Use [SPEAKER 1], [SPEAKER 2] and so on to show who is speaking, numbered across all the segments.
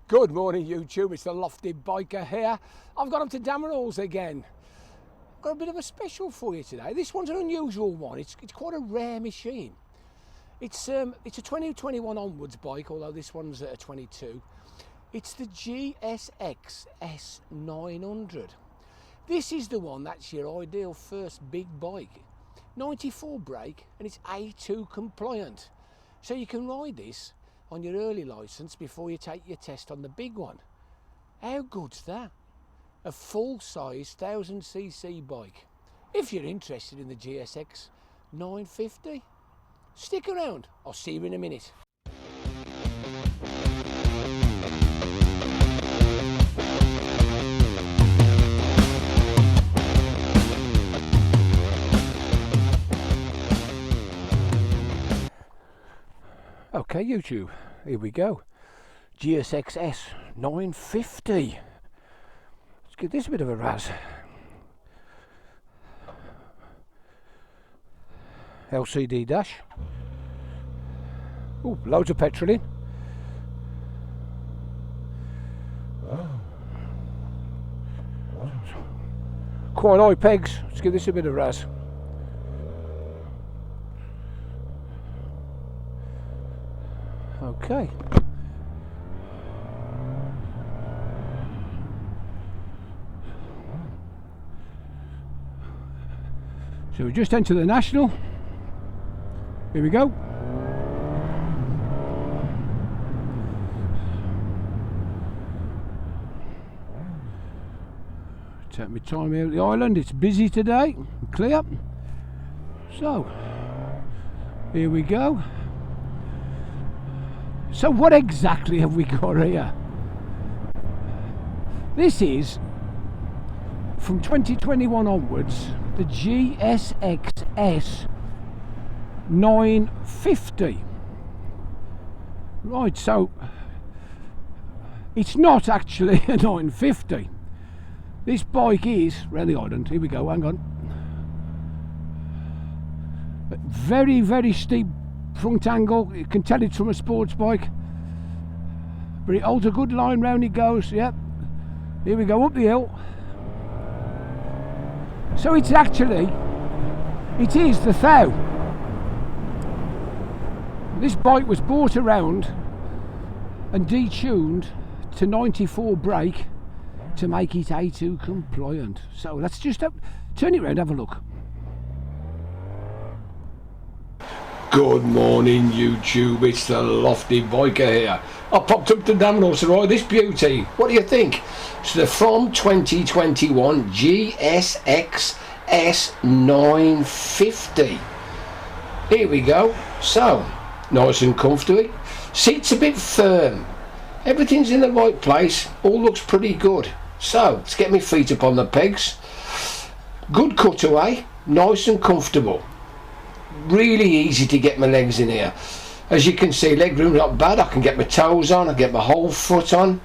[SPEAKER 1] Good morning YouTube, it's the Lofty Biker here. I've got up to Dameral's again. I've got a bit of a special for you today. This one's an unusual one, it's quite a rare machine. It's a 2021 onwards bike, although this one's a 22. It's the GSX-S950. This is the one that's your ideal first big bike. 94 brake and it's A2 compliant. So you can ride this on your early licence before you take your test on the big one. How good's that? A full-size 1000cc bike. If you're interested in the GSX-950, stick around. I'll see you in a minute. Okay YouTube, here we go. GSX-S950. Let's give this a bit of a razz. LCD dash. Oh, loads of petrol in. Quite high pegs. Let's give this a bit of razz. Okay. So we just entered the National. Here we go. Take my time here at the island. It's busy today. Clear. So here we go. So what exactly have we got here? This is, from 2021 onwards, the GSX-S950. Right, so it's not actually a 950. This bike is, around the island, here we go, hang on. Very, very steep front angle, you can tell it's from a sports bike, but it holds a good line, round it goes. Yep, here we go up the hill. So it's actually, it is the THOW. This bike was brought around and detuned to 94 brake to make it A2 compliant. So let's just turn it around, have a look. Good morning YouTube, it's the Lofty Biker here. I popped up to Dameral's to ride this beauty. What do you think? It's the from 2021 GSX-S950. Here we go. So, nice and comfortable. Seat's a bit firm. Everything's in the right place. All looks pretty good. So, let's get my feet up on the pegs. Good cutaway, nice and comfortable. Really easy to get my legs in here. As you can see, leg room not bad. I can get my toes on, I get my whole foot on.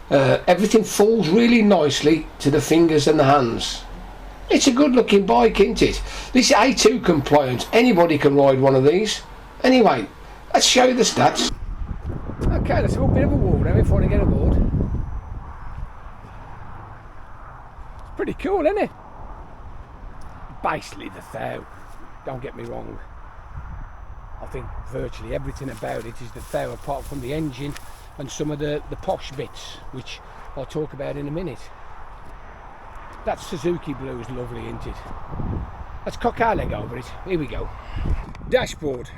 [SPEAKER 1] Everything falls really nicely to the fingers and the hands. It's a good looking bike, isn't it? This is A2 compliant. Anybody can ride one of these. Anyway, let's show you the stats. Okay, let's have a bit of a walk now before I get aboard. It's pretty cool, isn't it? Basically the THOW. Don't get me wrong, I think virtually everything about it is the THOW, apart from the engine and some of the posh bits, which I'll talk about in a minute. That Suzuki blue is lovely, isn't it? Let's cock our leg over it. Here we go. Dashboard.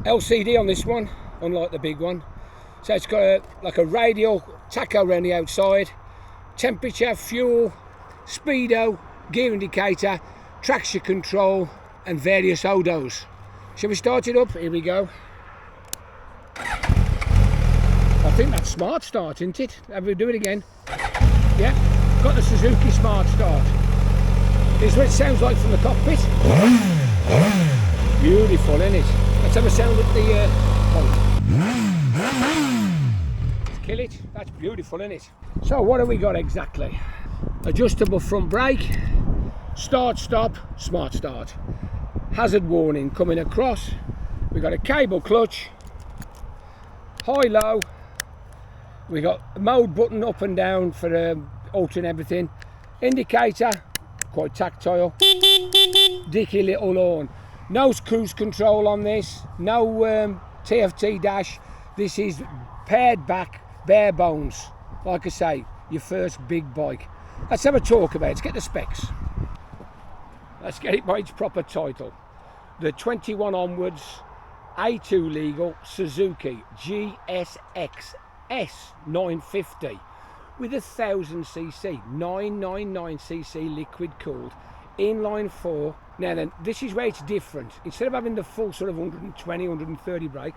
[SPEAKER 1] LCD on this one, unlike the big one. So it's got like a radial tacho around the outside, temperature, fuel, speedo, gear indicator, traction control and various odos. Shall we start it up? Here we go. I think that's smart start, isn't it? Have we do it again? Yeah, got the Suzuki smart start. This is what it sounds like from the cockpit. Beautiful, isn't it? Let's have a sound at the Let's kill it. That's beautiful, isn't it? So what have we got exactly? Adjustable front brake, start stop, smart start, hazard warning coming across. We've got a cable clutch,
[SPEAKER 2] high, low. We got a mode button up and down for altering everything. Indicator, quite tactile. Dicky little horn. No cruise control on this. No TFT dash. This is pared back, bare bones. Like I say, your first big bike. Let's have a talk about it. Let's get the specs. Let's get it by its proper title. The 21 onwards, A2 legal Suzuki GSX-S950 with 1000cc, 999cc liquid cooled, inline 4. Now then, this is where it's different. Instead of having the full sort of 120, 130 brake,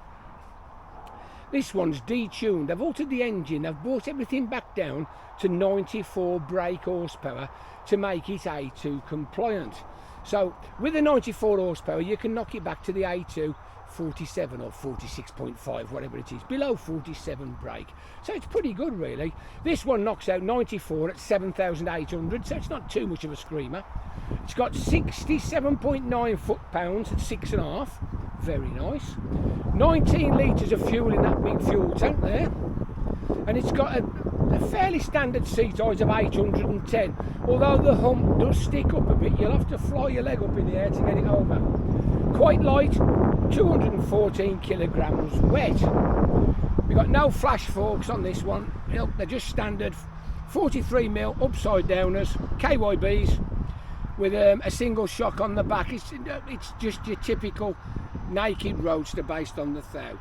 [SPEAKER 2] this one's detuned. They've altered the engine. They've brought everything back down to 94 brake horsepower to make it A2 compliant. So with the 94 horsepower, you can knock it back to the A2 47 or 46.5, whatever it is, below 47 brake. So it's pretty good, really. This one knocks out 94 at 7,800, so it's not too much of a screamer. It's got 67.9 foot-pounds at 6.5. Very nice. 19 litres of fuel in that big fuel tank there. And it's got a fairly standard seat height of 810. Although the hump does stick up a bit, you'll have to fly your leg up in the air to get it over. Quite light, 214 kilograms wet. We've got no flash forks on this one. They're just standard 43mm upside downers, KYBs, with a single shock on the back. It's just your typical naked roadster based on the Thou.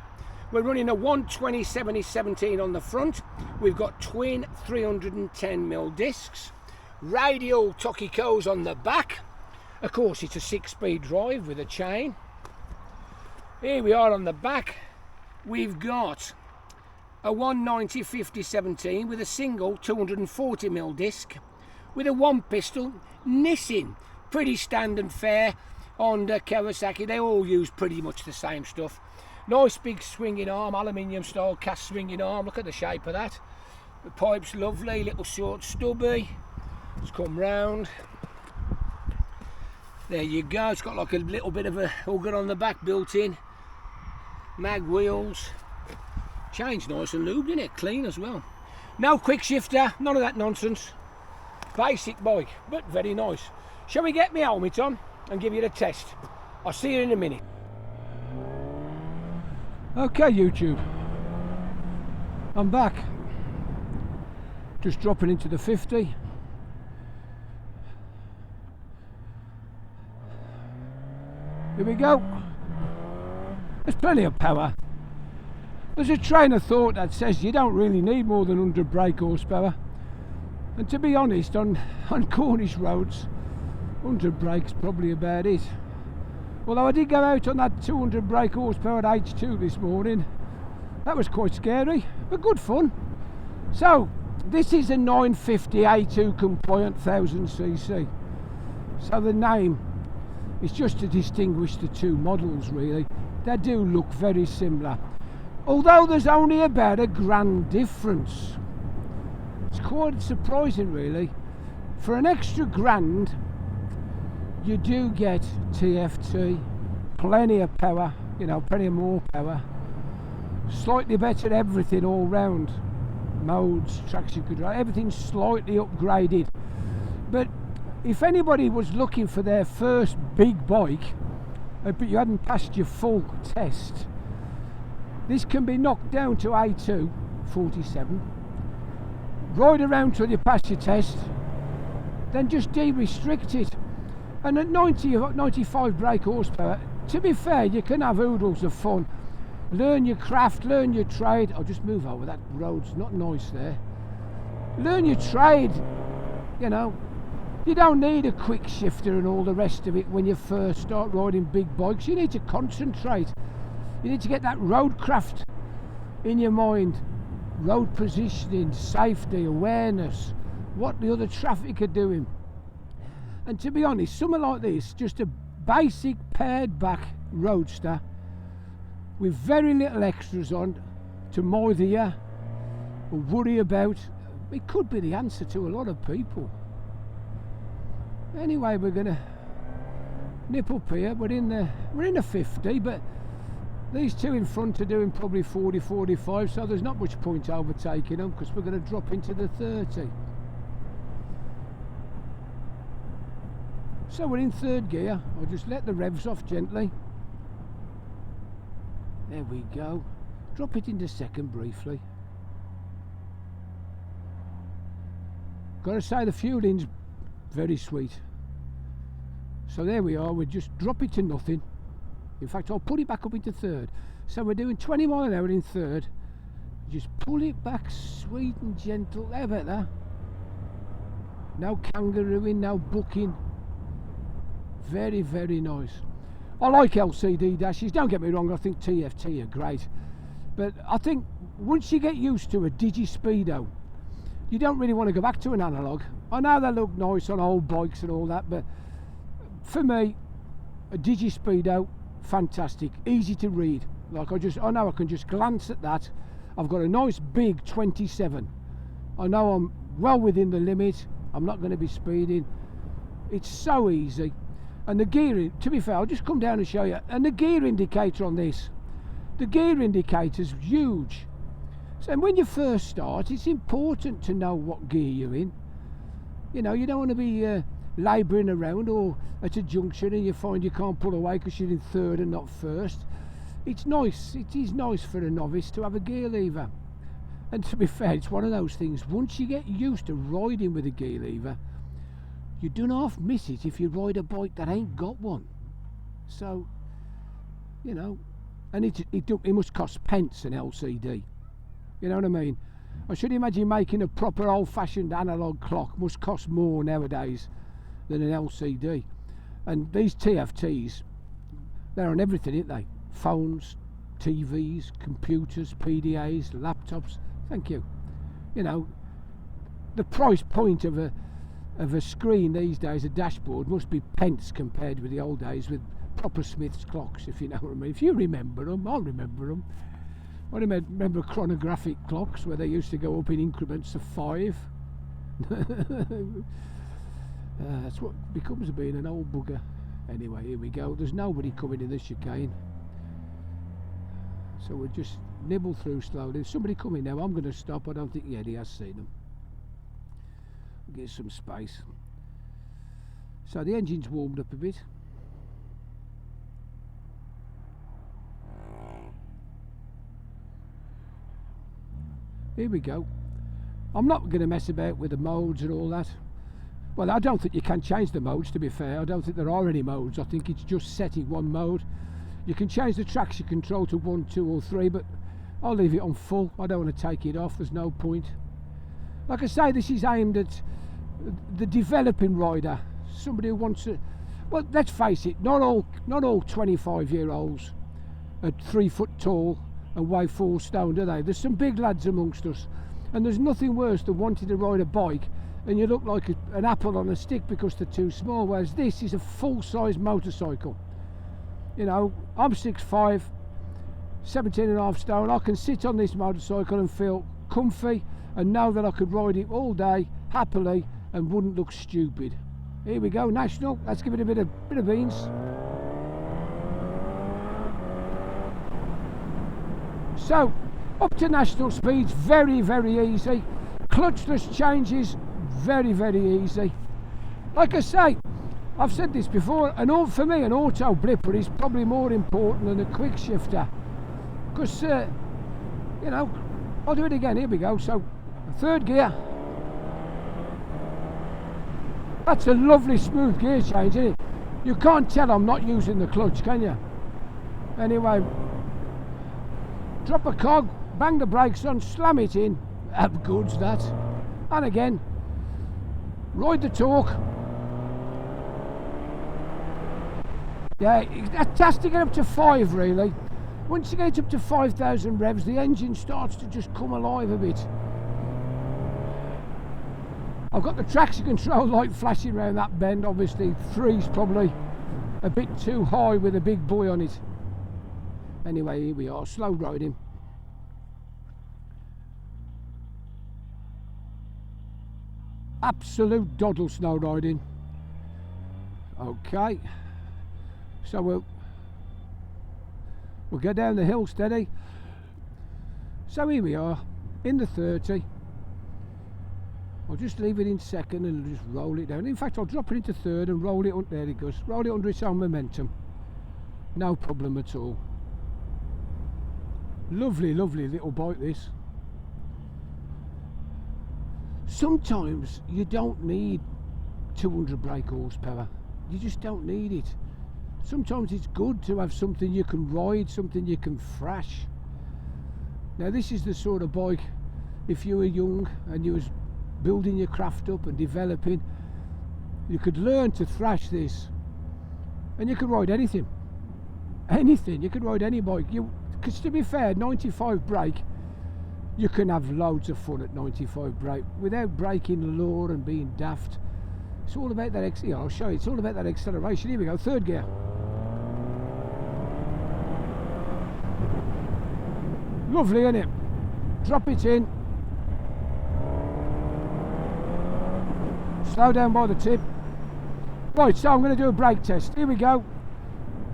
[SPEAKER 2] We're running a 120/70/17 on the front. We've got twin 310mm discs, radial Tokikos on the back. Of course, it's a 6-speed drive with a chain. Here we are on the back. We've got a 190/50/17 with a single 240mm disc with a 1-piston Nissin. Pretty standard fare. Honda, Kawasaki, they all use pretty much the same stuff. Nice big swinging arm, aluminium style cast swinging arm. Look at the shape of that. The pipe's lovely, little short stubby. Let's come round. There you go. It's got like a little bit of a hugger on the back built in. Mag wheels. Chain's nice and lubed, isn't it? Clean as well. No quick shifter, none of that nonsense. Basic bike, but very nice. Shall we get my helmet on and give you the test? I'll see you in a minute. Okay, YouTube, I'm back. Just dropping into the 50. Here we go. There's plenty of power. There's a train of thought that says you don't really need more than 100 brake horsepower. And to be honest, on Cornish roads, 100 brake's probably about it. Although I did go out on that 200 brake horsepower at H2 this morning. That was quite scary, but good fun. So, this is a 950 A2 compliant 1000cc. So the name is just to distinguish the two models, really. They do look very similar. Although there's only about £1,000 difference. It's quite surprising, really. For an extra £1,000, you do get TFT, plenty of power, you know, plenty of more power, slightly better everything all round, modes, traction control, everything's slightly upgraded. But if anybody was looking for their first big bike, but you hadn't passed your full test, this can be knocked down to A2 47, ride around till you pass your test, then just de-restrict it. And at 95 brake horsepower, to be fair, you can have oodles of fun. Learn your craft, learn your trade. I'll just move over, that road's not nice there. Learn your trade, you know. You don't need a quick shifter and all the rest of it when you first start riding big bikes. You need to concentrate. You need to get that road craft in your mind. Road positioning, safety, awareness, what the other traffic are doing. And to be honest, something like this, just a basic pared back roadster with very little extras on to mither you or worry about, it could be the answer to a lot of people. Anyway, we're gonna nip up here. We're in the 50, but These two in front are doing probably 40, 45, so there's not much point overtaking them because we're going to drop into the 30. So we're in third gear. I'll just let the revs off gently. There we go. Drop it into second briefly. Gotta say the fueling's very sweet. So there we are, we just drop it to nothing. In fact, I'll put it back up into third. So we're doing 20 mile an hour in third. Just pull it back sweet and gentle. How about that? No kangarooing, no bucking. Very, very nice. I like LCD dashes, don't get me wrong, I think TFT are great. But I think once you get used to a digi-speedo, you don't really want to go back to an analogue. I know they look nice on old bikes and all that, but for me, a digi-speedo, fantastic, easy to read. Like I know I can just glance at that. I've got a nice big 27. I know I'm well within the limit. I'm not going to be speeding. It's so easy. And the gear, to be fair, I'll just come down and show you. And the gear indicator on this, the gear indicator's huge. So when you first start, it's important to know what gear you're in. You know, you don't want to be labouring around or at a junction and you find you can't pull away because you're in third and not first. It's nice, it is nice for a novice to have a gear lever. And to be fair, it's one of those things, once you get used to riding with a gear lever, you don't half miss it if you ride a bike that ain't got one. So, you know, and it must cost pence an LCD. You know what I mean? I should imagine making a proper old-fashioned analog clock must cost more nowadays than an LCD. And these TFTs, they're on everything, aren't they? Phones, TVs, computers, PDAs, laptops. Thank you. You know, the price point of a screen these days, a dashboard, must be pence compared with the old days with proper Smith's clocks, if you know what I mean. If you remember them, I remember them. I remember chronographic clocks where they used to go up in increments of 5. That's what becomes of being an old bugger. Anyway, here we go. There's nobody coming in the chicane, so we'll just nibble through slowly. There's somebody coming now. I'm going to stop. I don't think yet he has seen them. Get some space. So the engine's warmed up a bit. Here we go. I'm not going to mess about with the modes and all that. Well, I don't think you can change the modes, to be fair. I don't think there are any modes. I think it's just setting one mode. You can change the traction control to 1, 2 or 3, but I'll leave it on full. I don't want to take it off. There's no point. Like I say, this is aimed at the developing rider. Somebody who wants to... Well, let's face it, not all 25-year-olds are 3 foot tall and weigh 4 stone, do they? There's some big lads amongst us, and there's nothing worse than wanting to ride a bike and you look like an apple on a stick because they're too small, whereas this is a full-size motorcycle. You know, I'm 6'5", 17.5 stone. I can sit on this motorcycle and feel comfy and know that I could ride it all day happily and wouldn't look stupid. Here we go, National. Let's give it a bit of beans. So, up to national speeds, very, very easy. Clutchless changes, very, very easy. Like I say, I've said this before, for me an auto blipper is probably more important than a quick shifter. Because, you know, I'll do it again, here we go. So, third gear. That's a lovely smooth gear change, isn't it? You can't tell I'm not using the clutch, can you? Anyway, drop a cog, bang the brakes on, slam it in, have goods that. And again, ride the torque. Yeah, that has to get up to 5 really. Once you get up to 5,000 revs, the engine starts to just come alive a bit. I've got the traction control light flashing around that bend, obviously 3's probably a bit too high with a big boy on it. Anyway, here we are, slow riding. Absolute doddle snow riding. Okay, so We'll go down the hill steady. So here we are, in the 30. I'll just leave it in second and just roll it down. In fact, I'll drop it into third and roll it, there it goes, roll it under its own momentum. No problem at all. Lovely, lovely little bike this. Sometimes you don't need 200 brake horsepower. You just don't need it. Sometimes it's good to have something you can ride, something you can thrash. Now this is the sort of bike, if you were young and you was building your craft up and developing, you could learn to thrash this and you could ride anything. Anything, you could ride any bike. Because to be fair, 95 brake, you can have loads of fun at 95 brake without breaking the law and being daft. It's all about that, I'll show you, it's all about that acceleration. Here we go, third gear. Lovely, isn't it? Drop it in. Slow down by the tip. Right, so I'm going to do a brake test. Here we go.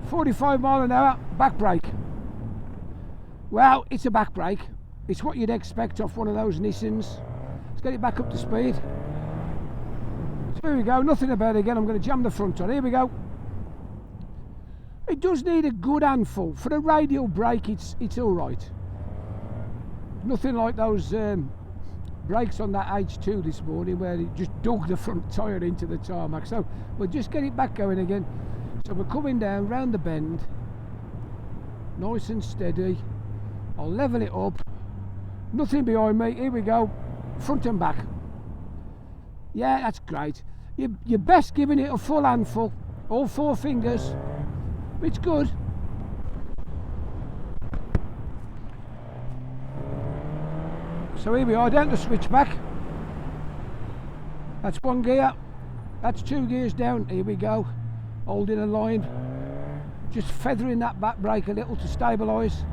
[SPEAKER 2] 45 mile an hour, back brake. Well, it's a back brake. It's what you'd expect off one of those Nissans. Let's get it back up to speed. So here we go, nothing about it again. I'm going to jam the front on. Here we go. It does need a good handful. For a radial brake, it's all right. Nothing like those brakes on that H2 this morning where it just dug the front tyre into the tarmac. So we'll just get it back going again. So we're coming down round the bend, nice and steady. I'll level it up. Nothing behind me. Here we go, front and back. Yeah, that's great. You're best giving it a full handful, all four fingers. It's good. So here we are, down the switchback. That's one gear, that's 2 gears down. Here we go, holding a line, just feathering that back brake a little to stabilise.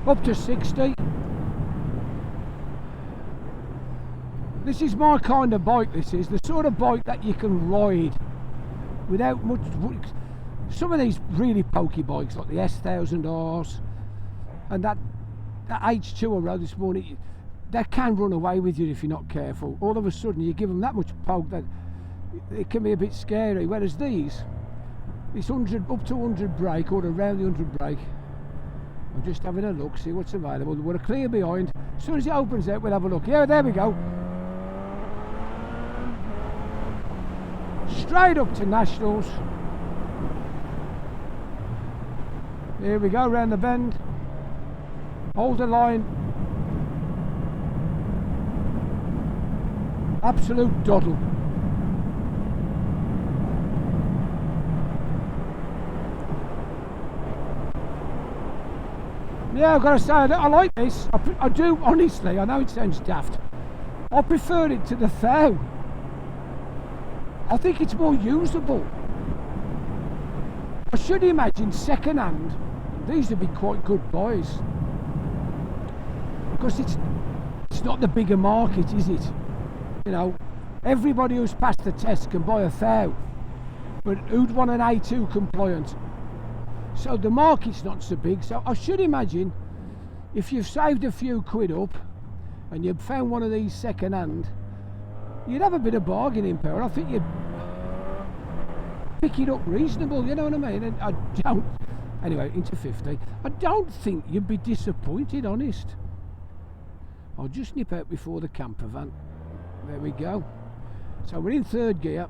[SPEAKER 2] Up to 60. This is my kind of bike, this is the sort of bike that you can ride without much. Some of these really pokey bikes like the S1000Rs and that H2 I rode this morning, they can run away with you if you're not careful. All of a sudden you give them that much poke that it can be a bit scary, whereas these, it's 100 up to 100 brake or around the 100 brake. I'm just having a look, see what's available. We're clear behind. As soon as it opens out, we'll have a look. Yeah, there we go. Straight up to Nationals. Here we go, round the bend. Hold the line. Absolute doddle. Yeah, I've got to say, I like this. I do, honestly. I know it sounds daft. I prefer it to the 1000. I think it's more usable. I should imagine second hand, these would be quite good buys. Because it's not the bigger market, is it? You know, everybody who's passed the test can buy a 1000, but who'd want an A2 compliant? So the market's not so big. So I should imagine if you've saved a few quid up and you've found one of these second hand, you'd have a bit of bargaining power. I think you'd pick it up reasonable, you know what I mean? And I don't, anyway, into 50. I don't think you'd be disappointed, honest. I'll just nip out before the camper van. There we go. So we're in third gear,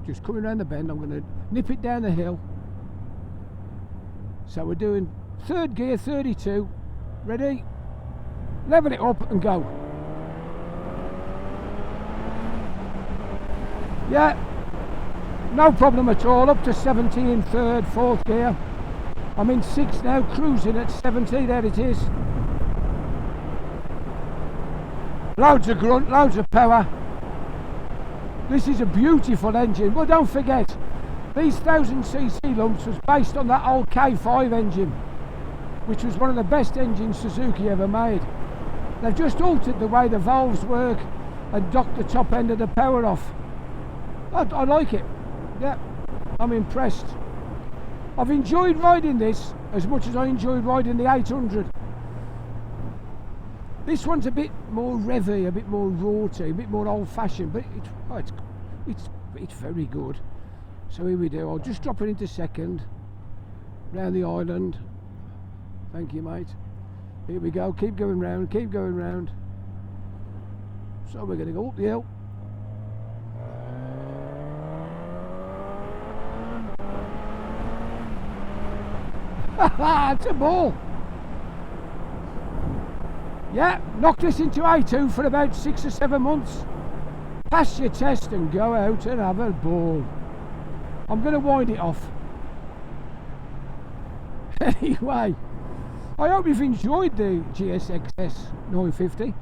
[SPEAKER 2] just coming around the bend. I'm going to nip it down the hill. So we're doing third gear, 32. Ready? Level it up and go. Yeah, no problem at all. Up to 70 in third, fourth gear. I'm in 6 now, cruising at 70. There it is. Loads of grunt, loads of power. This is a beautiful engine. Well, don't forget, these 1000cc lumps was based on that old K5 engine, which was one of the best engines Suzuki ever made. They've just altered the way the valves work and docked the top end of the power off. I like it. Yeah, I'm impressed. I've enjoyed riding this as much as I enjoyed riding the 800. This one's a bit more revvy, a bit more raughty, a bit more old-fashioned, but it's very good. So here we do. I'll just drop it into second, round the island. Thank you, mate. Here we go. Keep going round. Keep going round. So we're going to go up the hill. It's a ball. Yeah, knock this into A2 for about 6 or 7 months. Pass your test and go out and have a ball. I'm going to wind it off. Anyway, I hope you've enjoyed the GSX-S950.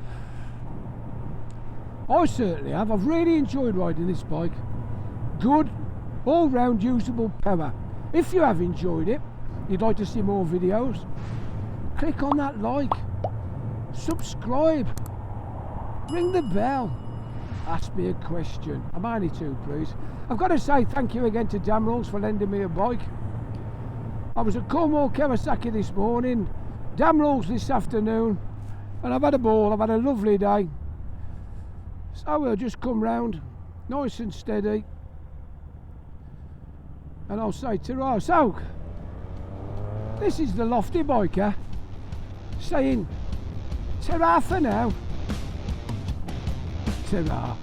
[SPEAKER 2] I certainly have. I've really enjoyed riding this bike. Good, all-round usable power. If you have enjoyed it, you'd like to see more videos, click on that like, subscribe, ring the bell, ask me a question. I'm only too pleased. I've got to say thank you again to Damrulls for lending me a bike. I was at Cornwall Kawasaki this morning, Damrulls this afternoon, and I've had a ball. I've had a lovely day. So we'll just come round nice and steady and I'll say ta-ra. So this is the Lofty Biker saying ta-ra for now. Ta-ra.